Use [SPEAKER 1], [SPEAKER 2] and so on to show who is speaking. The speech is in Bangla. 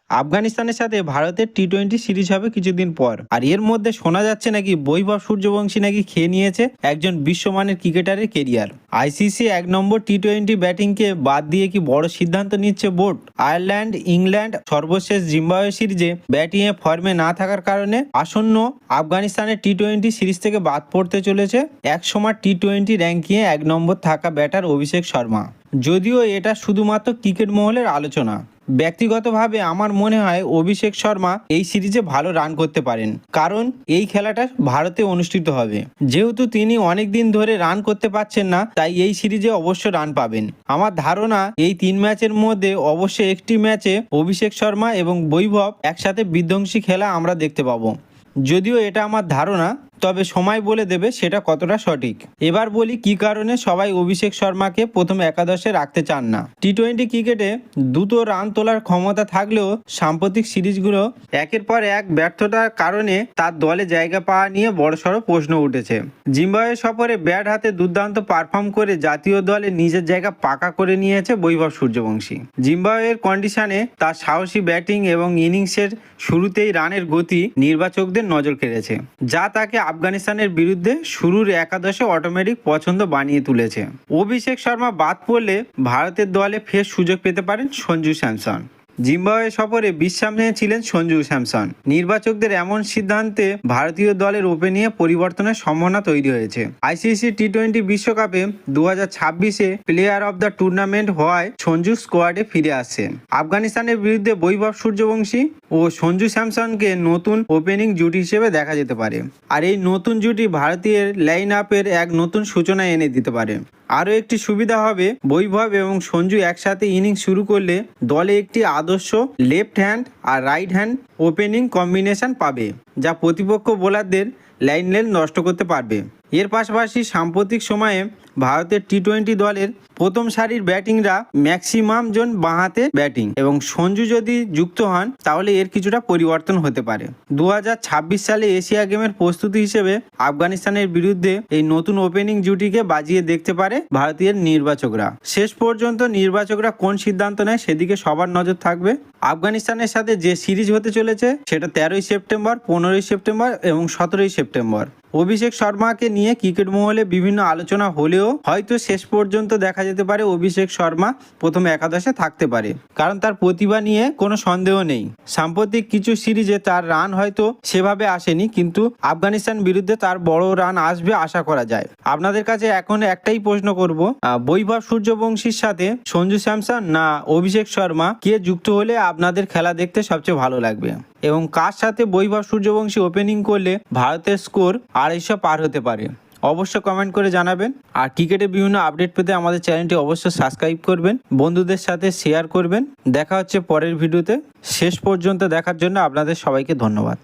[SPEAKER 1] আফগানিস্তানের সাথে ভারতের টি-20 সিরিজ হবে কিছুদিন পর, আর এর মধ্যে শোনা যাচ্ছে নাকি বৈভব সূর্যবংশী নাকি খেয়ে নিয়েছে একজন বিশ্বমানের ক্রিকেটারের কেরিয়ার। আইসিসি 1 নম্বর টি-20 ব্যাটিংকে বাদ দিয়ে কি বড় সিদ্ধান্ত নিচ্ছে বোর্ড? আয়ারল্যান্ড, ইংল্যান্ড সর্বশেষ জিম্বাবুয়ে সিরিজে ব্যাটিংয়ে ফর্মে না থাকার কারণে আসন্ন আফগানিস্তানের টি-20 সিরিজ থেকে বাদ পড়তে চলেছে একসময় টি-20 র্যাঙ্কিংয়ে 1 নম্বর থাকা ব্যাটার অভিষেক শর্মা। যদিও এটা শুধুমাত্র ক্রিকেট মহলের আলোচনা, ব্যক্তিগতভাবে আমার মনে হয় অভিষেক শর্মা এই সিরিজে ভালো রান করতে পারেন, কারণ এই খেলাটা ভারতে অনুষ্ঠিত হবে। যেহেতু তিনি অনেক দিন ধরে রান করতে পারছেন না, তাই এই সিরিজে অবশ্য রান পাবেন। আমার ধারণা এই 3 ম্যাচের মধ্যে অবশ্যই একটি ম্যাচে অভিষেক শর্মা এবং বৈভব একসাথে বিধ্বংসী খেলা আমরা দেখতে পাবো। যদিও এটা আমার ধারণা, তবে সময় বলে দেবে সেটা কতটা সঠিক। এবার বলি কি কারণে সবাই অভিষেক শর্মাকে প্রথম একাদশে রাখতে চান না। টি-20 ক্রিকেটে দ্রুত রান তোলার ক্ষমতা থাকলেও সাম্প্রতিক সিরিজগুলো একের পর এক ব্যর্থতার কারণে তার দলে জায়গা পাওয়া নিয়ে বড়সড় প্রশ্ন উঠেছে। জিম্বাবুয়ে সফরে ব্যাট হাতে দুর্দান্ত পারফর্ম করে জাতীয় দলে নিজের জায়গা পাকা করে নিয়েছে বৈভব সূর্যবংশী। জিম্বাবুয়ের কন্ডিশনে তার সাহসী ব্যাটিং এবং ইনিংসের শুরুতেই রানের গতি নির্বাচকদের নজর কেড়েছে, যা তাকে আফগানিস্তানের বিরুদ্ধে শুরুর একাদশে অটোমেটিক পছন্দ বানিয়ে তুলেছে। অভিষেক শর্মা বাদ পড়লে ভারতের দলে ফের সুযোগ পেতে পারেন সঞ্জু স্যামসন। জিম্বাবুয়ে সফরে বিশ্রাম নিয়েছিলেন সঞ্জু স্যামসন। নির্বাচকদের এমন সিদ্ধান্তে ভারতীয় দলের ওপেনিংয়ে পরিবর্তনের সম্ভাবনা তৈরি হয়েছে। আইসিসি টি-20 বিশ্বকাপে 2026-এ প্লেয়ার অব দ্য টুর্নামেন্ট হওয়ায় সঞ্জু স্কোয়াডে ফিরে আসছেন। আফগানিস্তানের বিরুদ্ধে বৈভব সূর্যবংশী ও সঞ্জু স্যামসনকে নতুন ওপেনিং জুটি হিসেবে দেখা যেতে পারে, আর এই নতুন জুটি ভারতীয় লাইন আপের এক নতুন সূচনা এনে দিতে পারে। আরও একটি সুবিধা হবে, বৈভব এবং সঞ্জু একসাথে ইনিংস শুরু করলে দলে একটি আদর্শ লেফট হ্যান্ড আর রাইট হ্যান্ড ওপেনিং কম্বিনেশন পাবে, যা প্রতিপক্ষ বোলারদের লাইন লেন্থ নষ্ট করতে পারবে। এর পাশাপাশি সাম্প্রতিক সময়ে ভারতের টি-20 দলের প্রথম সারির ব্যাটিংরা ম্যাক্সিমাম জন বাঁহাতে ব্যাটিং, এবং সঞ্জু যদি যুক্ত হন তাহলে এর কিছুটা পরিবর্তন হতে পারে। 2026 সালে এশিয়া গেমের প্রস্তুতি হিসেবে আফগানিস্তানের বিরুদ্ধে এই নতুন ওপেনিং জুটিকে বাজিয়ে দেখতে পারে ভারতীয় নির্বাচকরা। শেষ পর্যন্ত নির্বাচকরা কোন সিদ্ধান্ত নেয় সেদিকে সবার নজর থাকবে। আফগানিস্তানের সাথে যে সিরিজ হতে চলেছে সেটা 13ই সেপ্টেম্বর, 15ই সেপ্টেম্বর এবং 17ই সেপ্টেম্বর। অভিষেক শর্মাকে নিয়ে ক্রিকেট মহলে বিভিন্ন আলোচনা হলেও হয়তো শেষ পর্যন্ত দেখা যেতে পারে অভিষেক শর্মা প্রথম একাদশে থাকতে পারে, কারণ তার প্রতিভা নিয়ে কোনো সন্দেহ নেই। সাম্প্রতিক কিছু সিরিজে তার রান হয়তো সেভাবে আসেনি, কিন্তু আফগানিস্তান বিরুদ্ধে তার বড় রান আসবে আশা করা যায়। আপনাদের কাছে এখন একটাই প্রশ্ন করব, বৈভব সূর্যবংশীর সাথে সঞ্জু স্যামসন না অভিষেক শর্মা কে যুক্ত হলে আপনাদের খেলা দেখতে সবচেয়ে ভালো লাগবে, এবং কার সাথে বৈভব সূর্যবংশী ওপেনিং করলে ভারতের স্কোর 250 পার হতে পারে? অবশ্যই কমেন্ট করে জানাবেন। আর ক্রিকেটের বিভিন্ন আপডেট পেতে আমাদের চ্যানেলটি অবশ্যই সাবস্ক্রাইব করবেন, বন্ধুদের সাথে শেয়ার করবেন। দেখা হচ্ছে পরের ভিডিওতে। শেষ পর্যন্ত দেখার জন্য আপনাদের সবাইকে ধন্যবাদ।